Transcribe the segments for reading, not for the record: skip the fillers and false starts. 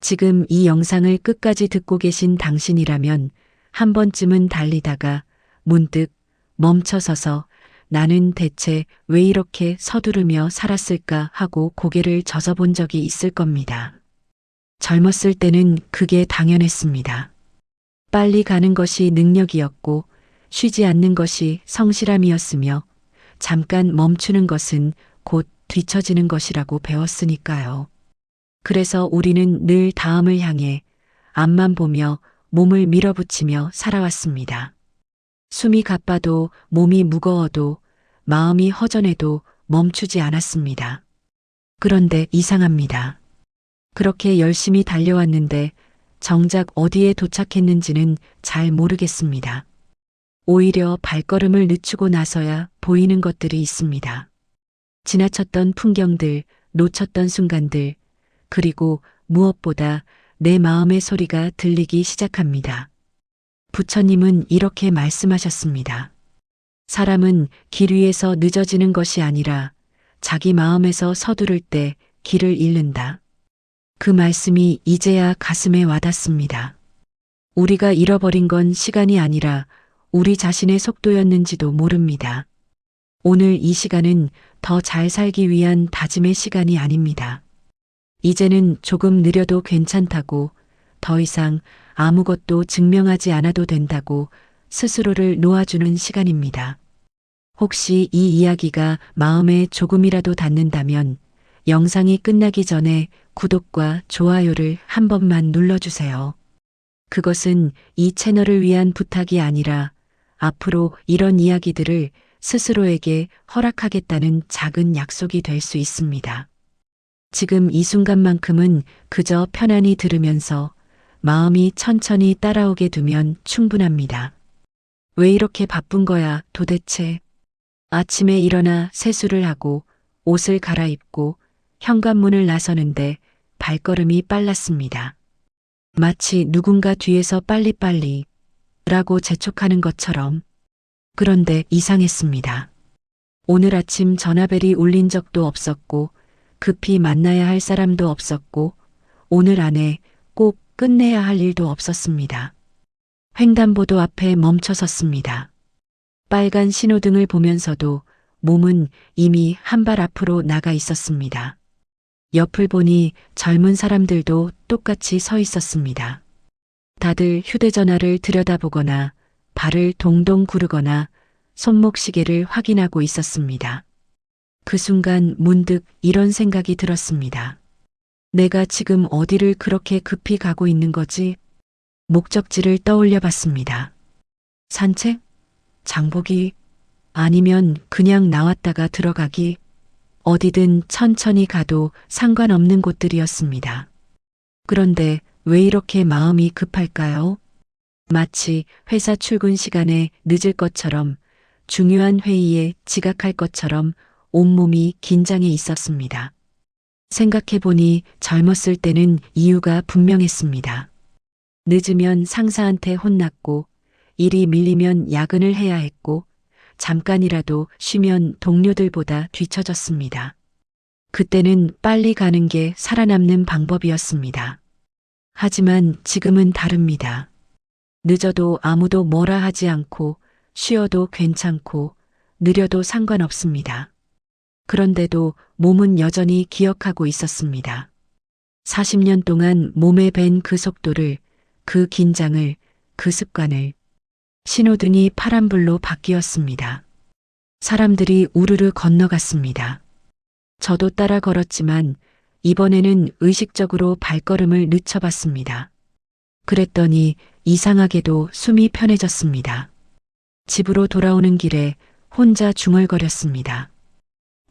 지금 이 영상을 끝까지 듣고 계신 당신이라면 한 번쯤은 달리다가 문득 멈춰서서 나는 대체 왜 이렇게 서두르며 살았을까 하고 고개를 져서본 적이 있을 겁니다. 젊었을 때는 그게 당연했습니다. 빨리 가는 것이 능력이었고 쉬지 않는 것이 성실함이었으며 잠깐 멈추는 것은 곧 뒤처지는 것이라고 배웠으니까요. 그래서 우리는 늘 다음을 향해 앞만 보며 몸을 밀어붙이며 살아왔습니다. 숨이 가빠도 몸이 무거워도 마음이 허전해도 멈추지 않았습니다. 그런데 이상합니다. 그렇게 열심히 달려왔는데 정작 어디에 도착했는지는 잘 모르겠습니다. 오히려 발걸음을 늦추고 나서야 보이는 것들이 있습니다. 지나쳤던 풍경들, 놓쳤던 순간들, 그리고 무엇보다 내 마음의 소리가 들리기 시작합니다. 부처님은 이렇게 말씀하셨습니다. 사람은 길 위에서 늦어지는 것이 아니라 자기 마음에서 서두를 때 길을 잃는다. 그 말씀이 이제야 가슴에 와닿습니다. 우리가 잃어버린 건 시간이 아니라 우리 자신의 속도였는지도 모릅니다. 오늘 이 시간은 더 잘 살기 위한 다짐의 시간이 아닙니다. 이제는 조금 느려도 괜찮다고, 더 이상 아무것도 증명하지 않아도 된다고 스스로를 놓아주는 시간입니다. 혹시 이 이야기가 마음에 조금이라도 닿는다면 영상이 끝나기 전에 구독과 좋아요를 한 번만 눌러주세요. 그것은 이 채널을 위한 부탁이 아니라 앞으로 이런 이야기들을 스스로에게 허락하겠다는 작은 약속이 될 수 있습니다. 지금 이 순간만큼은 그저 편안히 들으면서 마음이 천천히 따라오게 두면 충분합니다. 왜 이렇게 바쁜 거야 도대체? 아침에 일어나 세수를 하고 옷을 갈아입고 현관문을 나서는데 발걸음이 빨랐습니다. 마치 누군가 뒤에서 빨리빨리 라고 재촉하는 것처럼. 그런데 이상했습니다. 오늘 아침 전화벨이 울린 적도 없었고 급히 만나야 할 사람도 없었고 오늘 안에 꼭 끝내야 할 일도 없었습니다. 횡단보도 앞에 멈춰섰습니다. 빨간 신호등을 보면서도 몸은 이미 한 발 앞으로 나가 있었습니다. 옆을 보니 젊은 사람들도 똑같이 서 있었습니다. 다들 휴대전화를 들여다보거나 발을 동동 구르거나 손목시계를 확인하고 있었습니다. 그 순간 문득 이런 생각이 들었습니다. 내가 지금 어디를 그렇게 급히 가고 있는 거지? 목적지를 떠올려 봤습니다. 산책? 장보기? 아니면 그냥 나왔다가 들어가기? 어디든 천천히 가도 상관없는 곳들이었습니다. 그런데 왜 이렇게 마음이 급할까요? 마치 회사 출근 시간에 늦을 것처럼, 중요한 회의에 지각할 것처럼 온몸이 긴장해 있었습니다. 생각해보니 젊었을 때는 이유가 분명했습니다. 늦으면 상사한테 혼났고, 일이 밀리면 야근을 해야 했고, 잠깐이라도 쉬면 동료들보다 뒤처졌습니다. 그때는 빨리 가는 게 살아남는 방법이었습니다. 하지만 지금은 다릅니다. 늦어도 아무도 뭐라 하지 않고, 쉬어도 괜찮고, 느려도 상관없습니다. 그런데도 몸은 여전히 기억하고 있었습니다. 40년 동안 몸에 밴 그 속도를, 그 긴장을, 그 습관을. 신호등이 파란불로 바뀌었습니다. 사람들이 우르르 건너갔습니다. 저도 따라 걸었지만 이번에는 의식적으로 발걸음을 늦춰봤습니다. 그랬더니 이상하게도 숨이 편해졌습니다. 집으로 돌아오는 길에 혼자 중얼거렸습니다.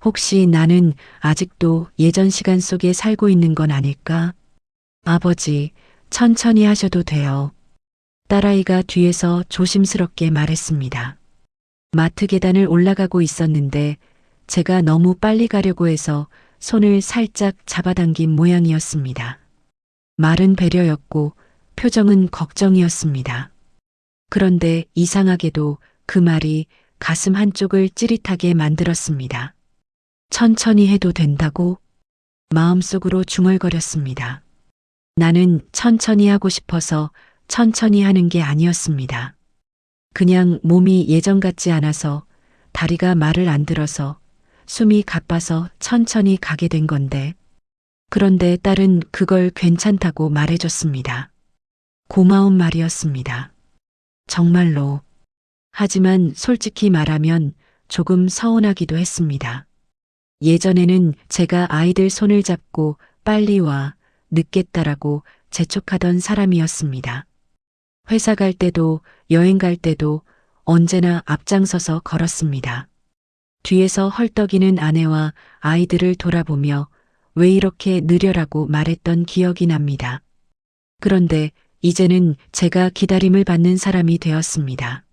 혹시 나는 아직도 예전 시간 속에 살고 있는 건 아닐까? 아버지, 천천히 하셔도 돼요. 딸아이가 뒤에서 조심스럽게 말했습니다. 마트 계단을 올라가고 있었는데 제가 너무 빨리 가려고 해서 손을 살짝 잡아당긴 모양이었습니다. 말은 배려였고 표정은 걱정이었습니다. 그런데 이상하게도 그 말이 가슴 한쪽을 찌릿하게 만들었습니다. 천천히 해도 된다고? 마음속으로 중얼거렸습니다. 나는 천천히 하고 싶어서 천천히 하는 게 아니었습니다. 그냥 몸이 예전 같지 않아서, 다리가 말을 안 들어서, 숨이 가빠서 천천히 가게 된 건데, 그런데 딸은 그걸 괜찮다고 말해줬습니다. 고마운 말이었습니다. 정말로. 하지만 솔직히 말하면 조금 서운하기도 했습니다. 예전에는 제가 아이들 손을 잡고 빨리 와, 늦겠다라고 재촉하던 사람이었습니다. 회사 갈 때도 여행 갈 때도 언제나 앞장서서 걸었습니다. 뒤에서 헐떡이는 아내와 아이들을 돌아보며 왜 이렇게 느려라고 말했던 기억이 납니다. 그런데 이제는 제가 기다림을 받는 사람이 되었습니다.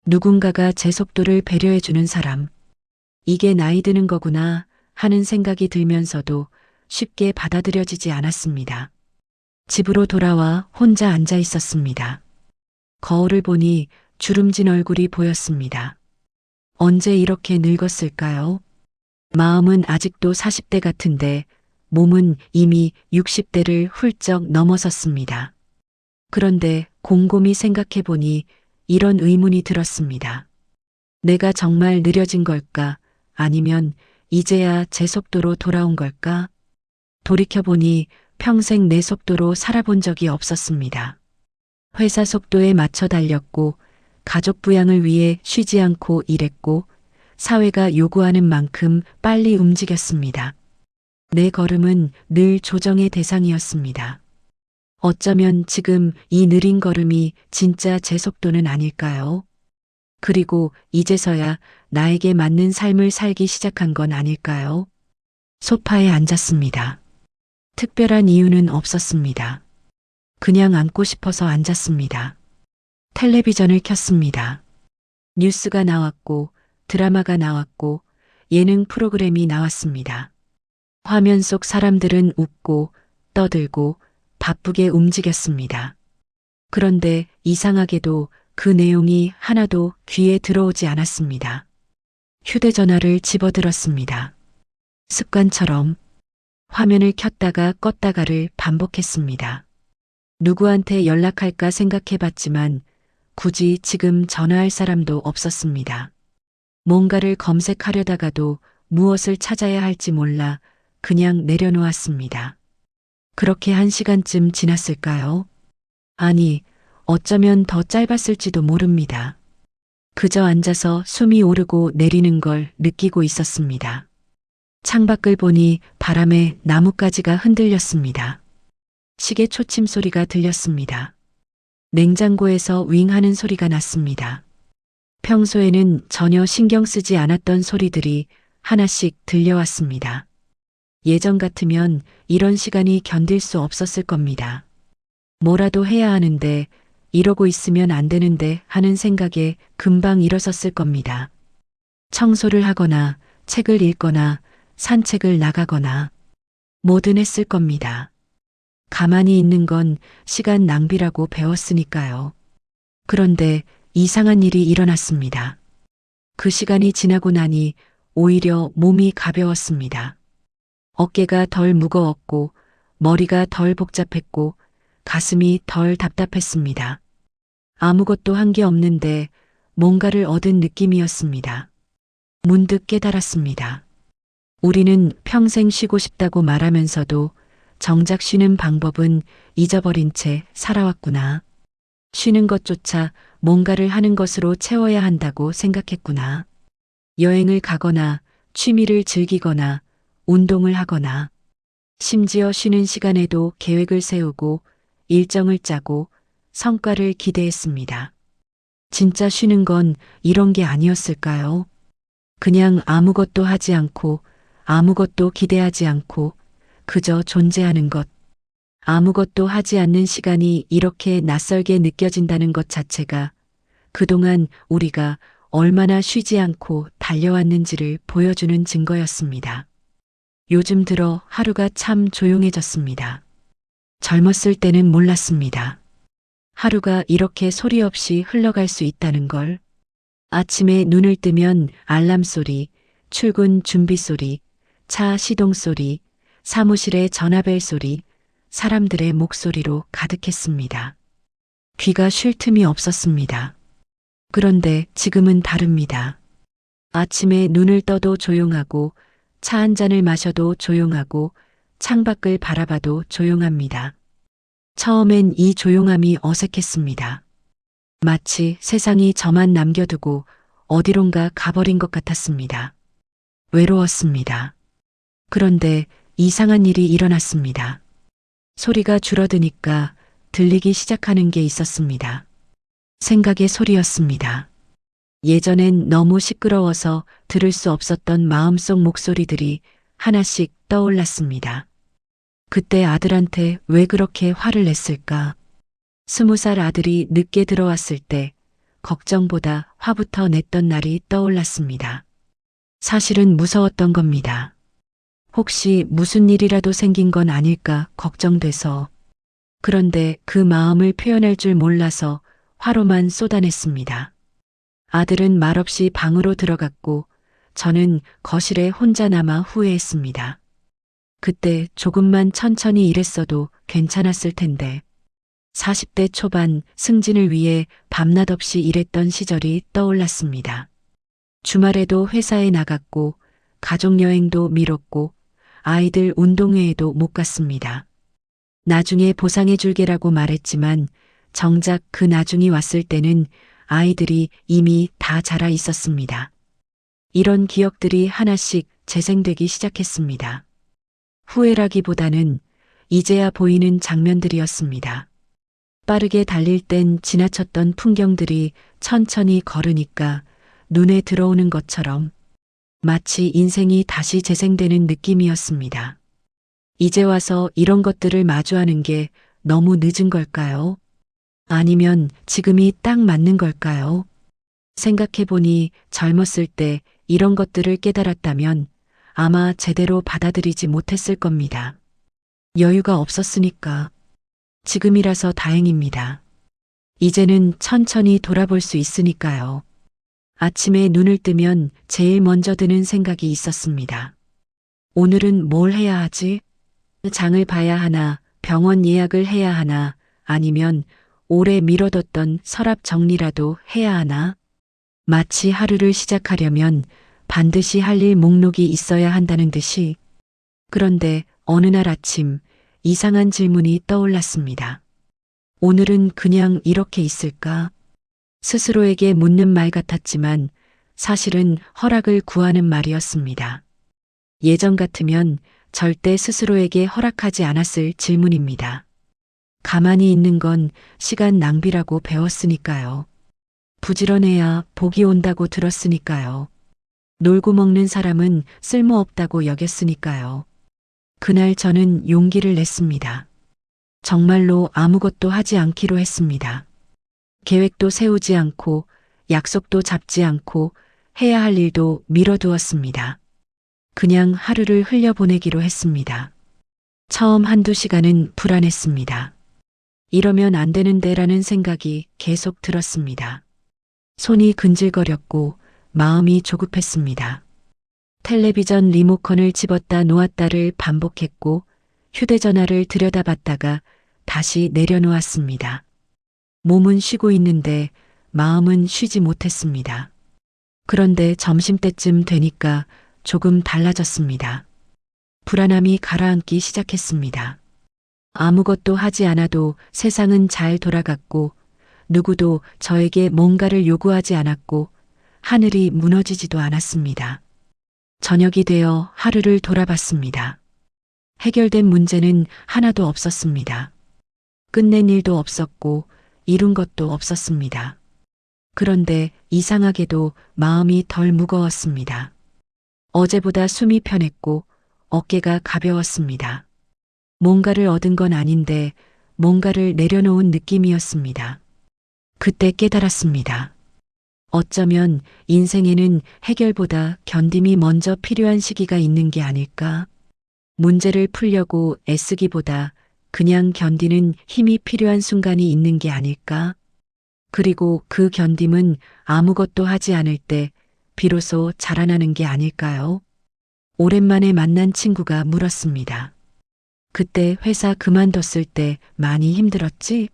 누군가가 제 속도를 배려해주는 사람. 이게 나이 드는 거구나 하는 생각이 들면서도 쉽게 받아들여지지 않았습니다. 집으로 돌아와 혼자 앉아 있었습니다. 거울을 보니 주름진 얼굴이 보였습니다. 언제 이렇게 늙었을까요? 마음은 아직도 40대 같은데 몸은 이미 60대를 훌쩍 넘어섰습니다. 그런데 곰곰이 생각해 보니 이런 의문이 들었습니다. 내가 정말 느려진 걸까? 아니면 이제야 제 속도로 돌아온 걸까? 돌이켜보니 평생 내 속도로 살아본 적이 없었습니다. 회사 속도에 맞춰 달렸고, 가족 부양을 위해 쉬지 않고 일했고, 사회가 요구하는 만큼 빨리 움직였습니다. 내 걸음은 늘 조정의 대상이었습니다. 어쩌면 지금 이 느린 걸음이 진짜 제 속도는 아닐까요? 그리고 이제서야 나에게 맞는 삶을 살기 시작한 건 아닐까요? 소파에 앉았습니다. 특별한 이유는 없었습니다. 그냥 앉고 싶어서 앉았습니다. 텔레비전을 켰습니다. 뉴스가 나왔고, 드라마가 나왔고, 예능 프로그램이 나왔습니다. 화면 속 사람들은 웃고, 떠들고, 바쁘게 움직였습니다. 그런데 이상하게도 그 내용이 하나도 귀에 들어오지 않았습니다. 휴대전화를 집어들었습니다. 습관처럼 화면을 켰다가 껐다가를 반복했습니다. 누구한테 연락할까 생각해봤지만 굳이 지금 전화할 사람도 없었습니다. 뭔가를 검색하려다가도 무엇을 찾아야 할지 몰라 그냥 내려놓았습니다. 그렇게 1시간쯤 지났을까요? 아니, 어쩌면 더 짧았을지도 모릅니다. 그저 앉아서 숨이 오르고 내리는 걸 느끼고 있었습니다. 창밖을 보니 바람에 나뭇가지가 흔들렸습니다. 시계 초침 소리가 들렸습니다. 냉장고에서 윙 하는 소리가 났습니다. 평소에는 전혀 신경 쓰지 않았던 소리들이 하나씩 들려왔습니다. 예전 같으면 이런 시간이 견딜 수 없었을 겁니다. 뭐라도 해야 하는데 이러고 있으면 안 되는데 하는 생각에 금방 일어섰을 겁니다. 청소를 하거나 책을 읽거나 산책을 나가거나 뭐든 했을 겁니다. 가만히 있는 건 시간 낭비라고 배웠으니까요. 그런데 이상한 일이 일어났습니다. 그 시간이 지나고 나니 오히려 몸이 가벼웠습니다. 어깨가 덜 무거웠고 머리가 덜 복잡했고 가슴이 덜 답답했습니다. 아무것도 한 게 없는데 뭔가를 얻은 느낌이었습니다. 문득 깨달았습니다. 우리는 평생 쉬고 싶다고 말하면서도 정작 쉬는 방법은 잊어버린 채 살아왔구나. 쉬는 것조차 뭔가를 하는 것으로 채워야 한다고 생각했구나. 여행을 가거나 취미를 즐기거나 운동을 하거나 심지어 쉬는 시간에도 계획을 세우고 일정을 짜고 성과를 기대했습니다. 진짜 쉬는 건 이런 게 아니었을까요? 그냥 아무것도 하지 않고 아무것도 기대하지 않고 그저 존재하는 것. 아무것도 하지 않는 시간이 이렇게 낯설게 느껴진다는 것 자체가 그동안 우리가 얼마나 쉬지 않고 달려왔는지를 보여주는 증거였습니다. 요즘 들어 하루가 참 조용해졌습니다. 젊었을 때는 몰랐습니다. 하루가 이렇게 소리 없이 흘러갈 수 있다는 걸. 아침에 눈을 뜨면 알람 소리, 출근 준비 소리, 차 시동 소리, 사무실의 전화벨 소리, 사람들의 목소리로 가득했습니다. 귀가 쉴 틈이 없었습니다. 그런데 지금은 다릅니다. 아침에 눈을 떠도 조용하고 차 한 잔을 마셔도 조용하고 창밖을 바라봐도 조용합니다. 처음엔 이 조용함이 어색했습니다. 마치 세상이 저만 남겨두고 어디론가 가버린 것 같았습니다. 외로웠습니다. 그런데 이상한 일이 일어났습니다. 소리가 줄어드니까 들리기 시작하는 게 있었습니다. 생각의 소리였습니다. 예전엔 너무 시끄러워서 들을 수 없었던 마음속 목소리들이 하나씩 떠올랐습니다. 그때 아들한테 왜 그렇게 화를 냈을까? 20살 아들이 늦게 들어왔을 때 걱정보다 화부터 냈던 날이 떠올랐습니다. 사실은 무서웠던 겁니다. 혹시 무슨 일이라도 생긴 건 아닐까 걱정돼서. 그런데 그 마음을 표현할 줄 몰라서 화로만 쏟아냈습니다. 아들은 말없이 방으로 들어갔고 저는 거실에 혼자 남아 후회했습니다. 그때 조금만 천천히 일했어도 괜찮았을 텐데. 40대 초반 승진을 위해 밤낮 없이 일했던 시절이 떠올랐습니다. 주말에도 회사에 나갔고 가족여행도 미뤘고 아이들 운동회에도 못 갔습니다. 나중에 보상해 줄게라고 말했지만 정작 그 나중이 왔을 때는 아이들이 이미 다 자라 있었습니다. 이런 기억들이 하나씩 재생되기 시작했습니다. 후회라기보다는 이제야 보이는 장면들이었습니다. 빠르게 달릴 땐 지나쳤던 풍경들이 천천히 걸으니까 눈에 들어오는 것처럼 마치 인생이 다시 재생되는 느낌이었습니다. 이제 와서 이런 것들을 마주하는 게 너무 늦은 걸까요? 아니면 지금이 딱 맞는 걸까요? 생각해보니 젊었을 때 이런 것들을 깨달았다면 아마 제대로 받아들이지 못했을 겁니다. 여유가 없었으니까. 지금이라서 다행입니다. 이제는 천천히 돌아볼 수 있으니까요. 아침에 눈을 뜨면 제일 먼저 드는 생각이 있었습니다. 오늘은 뭘 해야 하지? 장을 봐야 하나, 병원 예약을 해야 하나, 아니면 오래 미뤄뒀던 서랍 정리라도 해야 하나? 마치 하루를 시작하려면 반드시 할 일 목록이 있어야 한다는 듯이. 그런데 어느 날 아침 이상한 질문이 떠올랐습니다. 오늘은 그냥 이렇게 있을까? 스스로에게 묻는 말 같았지만 사실은 허락을 구하는 말이었습니다. 예전 같으면 절대 스스로에게 허락하지 않았을 질문입니다. 가만히 있는 건 시간 낭비라고 배웠으니까요. 부지런해야 복이 온다고 들었으니까요. 놀고 먹는 사람은 쓸모없다고 여겼으니까요. 그날 저는 용기를 냈습니다. 정말로 아무것도 하지 않기로 했습니다. 계획도 세우지 않고 약속도 잡지 않고 해야 할 일도 미뤄두었습니다. 그냥 하루를 흘려보내기로 했습니다. 처음 한두 시간은 불안했습니다. 이러면 안 되는데라는 생각이 계속 들었습니다. 손이 근질거렸고 마음이 조급했습니다. 텔레비전 리모컨을 집었다 놓았다를 반복했고 휴대전화를 들여다봤다가 다시 내려놓았습니다. 몸은 쉬고 있는데 마음은 쉬지 못했습니다. 그런데 점심때쯤 되니까 조금 달라졌습니다. 불안함이 가라앉기 시작했습니다. 아무것도 하지 않아도 세상은 잘 돌아갔고 누구도 저에게 뭔가를 요구하지 않았고 하늘이 무너지지도 않았습니다. 저녁이 되어 하루를 돌아봤습니다. 해결된 문제는 하나도 없었습니다. 끝낸 일도 없었고 이룬 것도 없었습니다. 그런데 이상하게도 마음이 덜 무거웠습니다. 어제보다 숨이 편했고 어깨가 가벼웠습니다. 뭔가를 얻은 건 아닌데 뭔가를 내려놓은 느낌이었습니다. 그때 깨달았습니다. 어쩌면 인생에는 해결보다 견딤이 먼저 필요한 시기가 있는 게 아닐까? 문제를 풀려고 애쓰기보다 그냥 견디는 힘이 필요한 순간이 있는 게 아닐까? 그리고 그 견딤은 아무것도 하지 않을 때 비로소 자라나는 게 아닐까요? 오랜만에 만난 친구가 물었습니다. 그때 회사 그만뒀을 때 많이 힘들었지?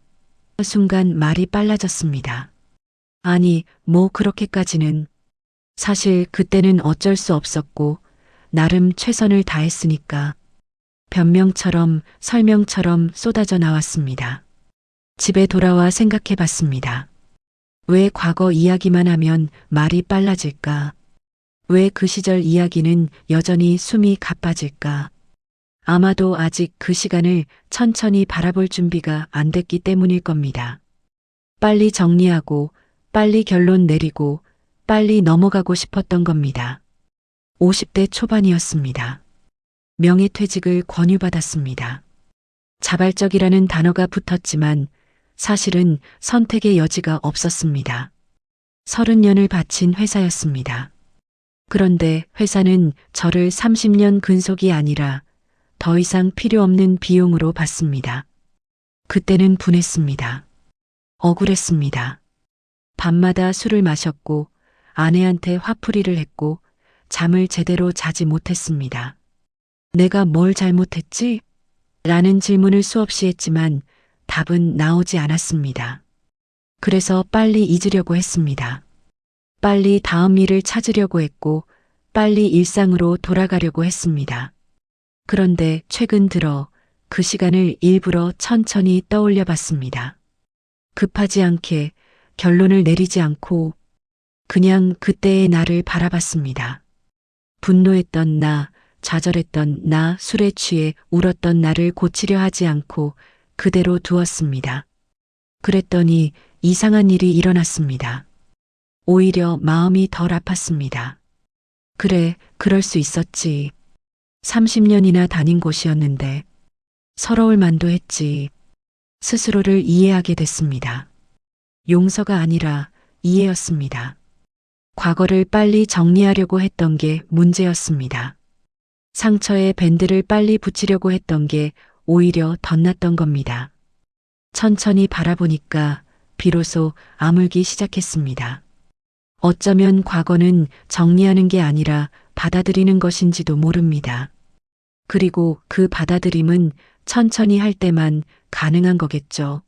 순간 말이 빨라졌습니다. 아니, 뭐 그렇게까지는. 사실 그때는 어쩔 수 없었고, 나름 최선을 다했으니까. 변명처럼 설명처럼 쏟아져 나왔습니다. 집에 돌아와 생각해 봤습니다. 왜 과거 이야기만 하면 말이 빨라질까? 왜 그 시절 이야기는 여전히 숨이 가빠질까? 아마도 아직 그 시간을 천천히 바라볼 준비가 안 됐기 때문일 겁니다. 빨리 정리하고, 빨리 결론 내리고, 빨리 넘어가고 싶었던 겁니다. 50대 초반이었습니다. 명예퇴직을 권유받았습니다. 자발적이라는 단어가 붙었지만 사실은 선택의 여지가 없었습니다. 30년을 바친 회사였습니다. 그런데 회사는 저를 30년 근속이 아니라 더 이상 필요 없는 비용으로 봤습니다. 그때는 분했습니다. 억울했습니다. 밤마다 술을 마셨고 아내한테 화풀이를 했고 잠을 제대로 자지 못했습니다. 내가 뭘 잘못했지? 라는 질문을 수없이 했지만 답은 나오지 않았습니다. 그래서 빨리 잊으려고 했습니다. 빨리 다음 일을 찾으려고 했고 빨리 일상으로 돌아가려고 했습니다. 그런데 최근 들어 그 시간을 일부러 천천히 떠올려 봤습니다. 급하지 않게 결론을 내리지 않고 그냥 그때의 나를 바라봤습니다. 분노했던 나, 좌절했던 나, 술에 취해 울었던 나를 고치려 하지 않고 그대로 두었습니다. 그랬더니 이상한 일이 일어났습니다. 오히려 마음이 덜 아팠습니다. 그래, 그럴 수 있었지. 30년이나 다닌 곳이었는데 서러울 만도 했지. 스스로를 이해하게 됐습니다. 용서가 아니라 이해였습니다. 과거를 빨리 정리하려고 했던 게 문제였습니다. 상처에 밴드를 빨리 붙이려고 했던 게 오히려 덧났던 겁니다. 천천히 바라보니까 비로소 아물기 시작했습니다. 어쩌면 과거는 정리하는 게 아니라 받아들이는 것인지도 모릅니다. 그리고 그 받아들임은 천천히 할 때만 가능한 거겠죠.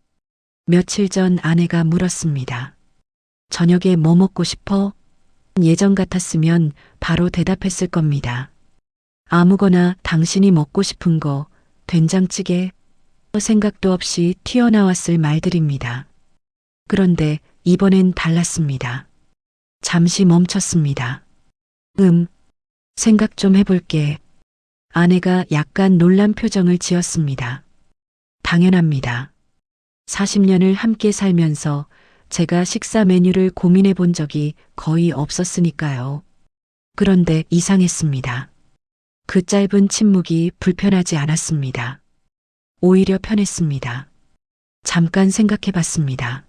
며칠 전 아내가 물었습니다. 저녁에 뭐 먹고 싶어? 예전 같았으면 바로 대답했을 겁니다. 아무거나 당신이 먹고 싶은 거, 된장찌개, 생각도 없이 튀어나왔을 말들입니다. 그런데 이번엔 달랐습니다. 잠시 멈췄습니다. 생각 좀 해볼게. 아내가 약간 놀란 표정을 지었습니다. 당연합니다. 40년을 함께 살면서 제가 식사 메뉴를 고민해 본 적이 거의 없었으니까요. 그런데 이상했습니다. 그 짧은 침묵이 불편하지 않았습니다. 오히려 편했습니다. 잠깐 생각해 봤습니다.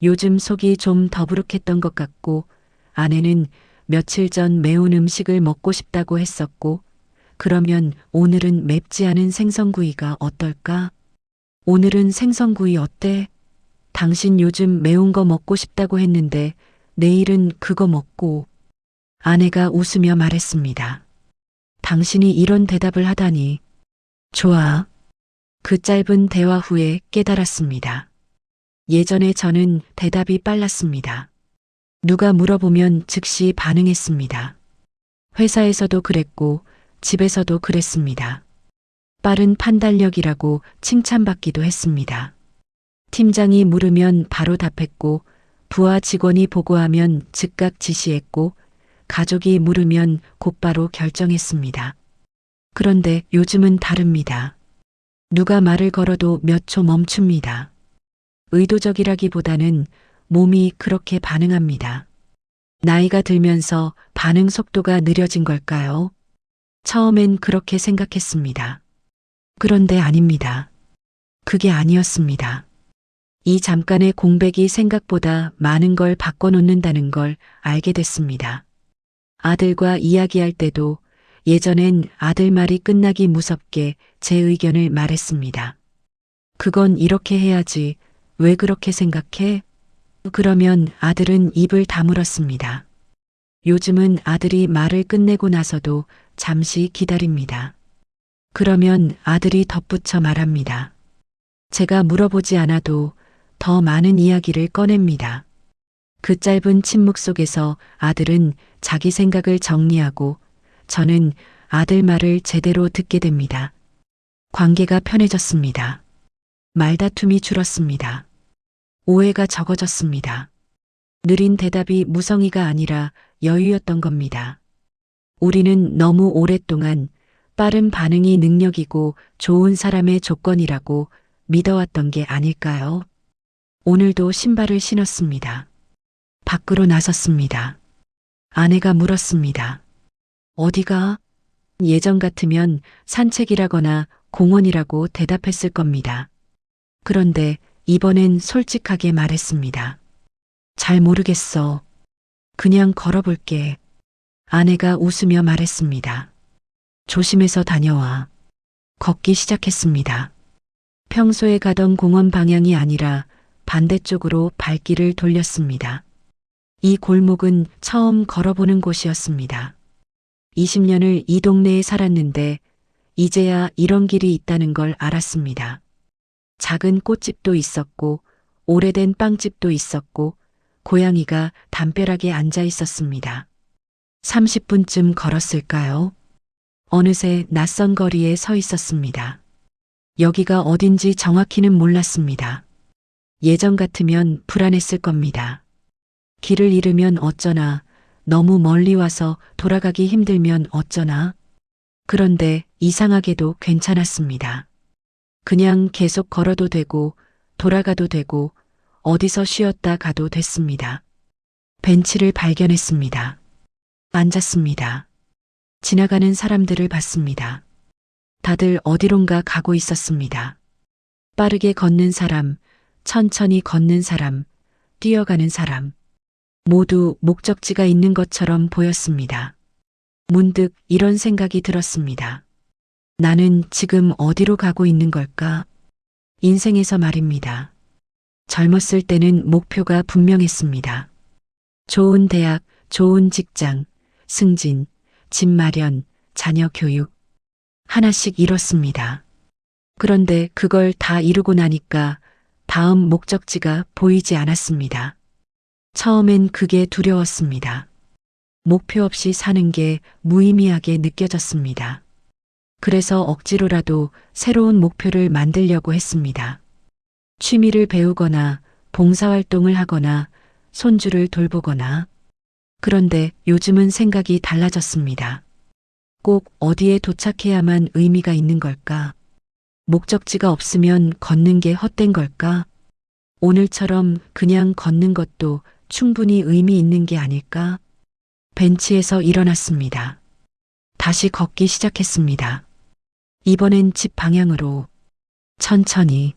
요즘 속이 좀 더부룩했던 것 같고 아내는 며칠 전 매운 음식을 먹고 싶다고 했었고 그러면 오늘은 맵지 않은 생선구이가 어떨까? 오늘은 생선구이 어때? 당신 요즘 매운 거 먹고 싶다고 했는데 내일은 그거 먹고. 아내가 웃으며 말했습니다. 당신이 이런 대답을 하다니. 좋아. 그 짧은 대화 후에 깨달았습니다. 예전에 저는 대답이 빨랐습니다. 누가 물어보면 즉시 반응했습니다. 회사에서도 그랬고 집에서도 그랬습니다. 빠른 판단력이라고 칭찬받기도 했습니다. 팀장이 물으면 바로 답했고 부하 직원이 보고하면 즉각 지시했고 가족이 물으면 곧바로 결정했습니다. 그런데 요즘은 다릅니다. 누가 말을 걸어도 몇 초 멈춥니다. 의도적이라기보다는 몸이 그렇게 반응합니다. 나이가 들면서 반응 속도가 느려진 걸까요? 처음엔 그렇게 생각했습니다. 그런데 아닙니다. 그게 아니었습니다. 이 잠깐의 공백이 생각보다 많은 걸 바꿔놓는다는 걸 알게 됐습니다. 아들과 이야기할 때도 예전엔 아들 말이 끝나기 무섭게 제 의견을 말했습니다. 그건 이렇게 해야지. 왜 그렇게 생각해? 그러면 아들은 입을 다물었습니다. 요즘은 아들이 말을 끝내고 나서도 잠시 기다립니다. 그러면 아들이 덧붙여 말합니다. 제가 물어보지 않아도 더 많은 이야기를 꺼냅니다. 그 짧은 침묵 속에서 아들은 자기 생각을 정리하고 저는 아들 말을 제대로 듣게 됩니다. 관계가 편해졌습니다. 말다툼이 줄었습니다. 오해가 적어졌습니다. 느린 대답이 무성의가 아니라 여유였던 겁니다. 우리는 너무 오랫동안 빠른 반응이 능력이고 좋은 사람의 조건이라고 믿어왔던 게 아닐까요? 오늘도 신발을 신었습니다. 밖으로 나섰습니다. 아내가 물었습니다. 어디가? 예전 같으면 산책이라거나 공원이라고 대답했을 겁니다. 그런데 이번엔 솔직하게 말했습니다. 잘 모르겠어. 그냥 걸어볼게. 아내가 웃으며 말했습니다. 조심해서 다녀와. 걷기 시작했습니다. 평소에 가던 공원 방향이 아니라 반대쪽으로 발길을 돌렸습니다. 이 골목은 처음 걸어보는 곳이었습니다. 20년을 이 동네에 살았는데 이제야 이런 길이 있다는 걸 알았습니다. 작은 꽃집도 있었고 오래된 빵집도 있었고 고양이가 담벼락에 앉아 있었습니다. 30분쯤 걸었을까요? 어느새 낯선 거리에 서 있었습니다. 여기가 어딘지 정확히는 몰랐습니다. 예전 같으면 불안했을 겁니다. 길을 잃으면 어쩌나, 너무 멀리 와서 돌아가기 힘들면 어쩌나. 그런데 이상하게도 괜찮았습니다. 그냥 계속 걸어도 되고, 돌아가도 되고, 어디서 쉬었다 가도 됐습니다. 벤치를 발견했습니다. 앉았습니다. 지나가는 사람들을 봤습니다. 다들 어디론가 가고 있었습니다. 빠르게 걷는 사람, 천천히 걷는 사람, 뛰어가는 사람. 모두 목적지가 있는 것처럼 보였습니다. 문득 이런 생각이 들었습니다. 나는 지금 어디로 가고 있는 걸까? 인생에서 말입니다. 젊었을 때는 목표가 분명했습니다. 좋은 대학, 좋은 직장, 승진, 집 마련, 자녀 교육. 하나씩 이뤘습니다. 그런데 그걸 다 이루고 나니까 다음 목적지가 보이지 않았습니다. 처음엔 그게 두려웠습니다. 목표 없이 사는 게 무의미하게 느껴졌습니다. 그래서 억지로라도 새로운 목표를 만들려고 했습니다. 취미를 배우거나 봉사활동을 하거나 손주를 돌보거나. 그런데 요즘은 생각이 달라졌습니다. 꼭 어디에 도착해야만 의미가 있는 걸까? 목적지가 없으면 걷는 게 헛된 걸까? 오늘처럼 그냥 걷는 것도 충분히 의미 있는 게 아닐까? 벤치에서 일어났습니다. 다시 걷기 시작했습니다. 이번엔 집 방향으로 천천히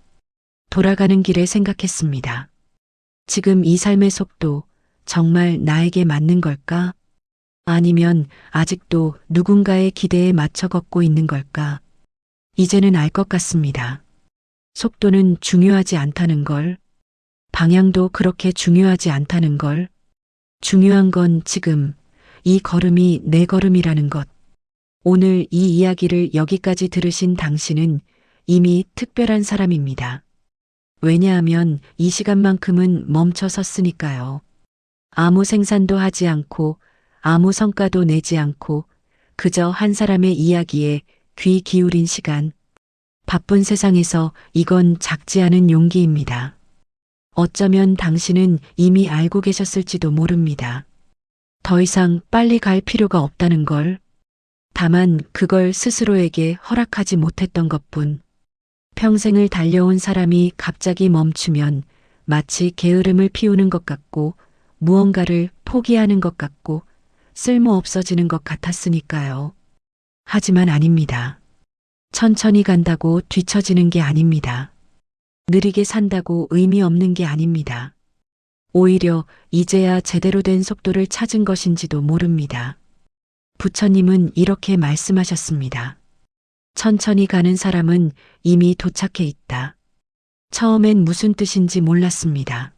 돌아가는 길에 생각했습니다. 지금 이 삶의 속도 정말 나에게 맞는 걸까? 아니면 아직도 누군가의 기대에 맞춰 걷고 있는 걸까? 이제는 알 것 같습니다. 속도는 중요하지 않다는 걸. 방향도 그렇게 중요하지 않다는 걸. 중요한 건 지금 이 걸음이 내 걸음이라는 것. 오늘 이 이야기를 여기까지 들으신 당신은 이미 특별한 사람입니다. 왜냐하면 이 시간만큼은 멈춰 섰으니까요. 아무 생산도 하지 않고 아무 성과도 내지 않고 그저 한 사람의 이야기에 귀 기울인 시간. 바쁜 세상에서 이건 작지 않은 용기입니다. 어쩌면 당신은 이미 알고 계셨을지도 모릅니다. 더 이상 빨리 갈 필요가 없다는 걸. 다만 그걸 스스로에게 허락하지 못했던 것뿐. 평생을 달려온 사람이 갑자기 멈추면 마치 게으름을 피우는 것 같고 무언가를 포기하는 것 같고 쓸모 없어지는 것 같았으니까요. 하지만 아닙니다. 천천히 간다고 뒤처지는 게 아닙니다. 느리게 산다고 의미 없는 게 아닙니다. 오히려 이제야 제대로 된 속도를 찾은 것인지도 모릅니다. 부처님은 이렇게 말씀하셨습니다. 천천히 가는 사람은 이미 도착해 있다. 처음엔 무슨 뜻인지 몰랐습니다.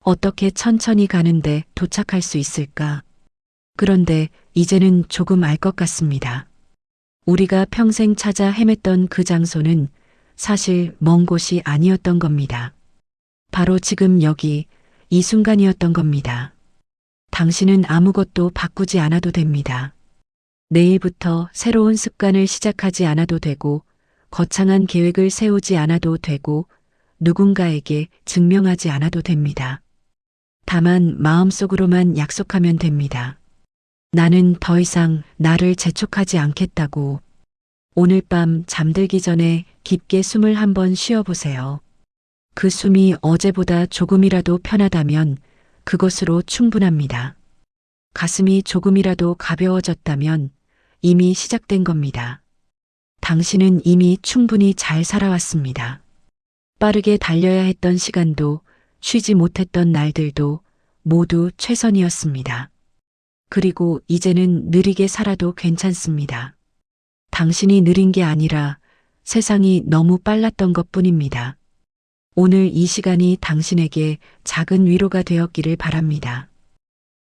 어떻게 천천히 가는데 도착할 수 있을까? 그런데 이제는 조금 알 것 같습니다. 우리가 평생 찾아 헤맸던 그 장소는 사실 먼 곳이 아니었던 겁니다. 바로 지금 여기, 이 순간이었던 겁니다. 당신은 아무것도 바꾸지 않아도 됩니다. 내일부터 새로운 습관을 시작하지 않아도 되고, 거창한 계획을 세우지 않아도 되고, 누군가에게 증명하지 않아도 됩니다. 다만 마음속으로만 약속하면 됩니다. 나는 더 이상 나를 재촉하지 않겠다고. 오늘 밤 잠들기 전에 깊게 숨을 한번 쉬어보세요. 그 숨이 어제보다 조금이라도 편하다면 그것으로 충분합니다. 가슴이 조금이라도 가벼워졌다면 이미 시작된 겁니다. 당신은 이미 충분히 잘 살아왔습니다. 빠르게 달려야 했던 시간도 쉬지 못했던 날들도 모두 최선이었습니다. 그리고 이제는 느리게 살아도 괜찮습니다. 당신이 느린 게 아니라 세상이 너무 빨랐던 것 뿐입니다. 오늘 이 시간이 당신에게 작은 위로가 되었기를 바랍니다.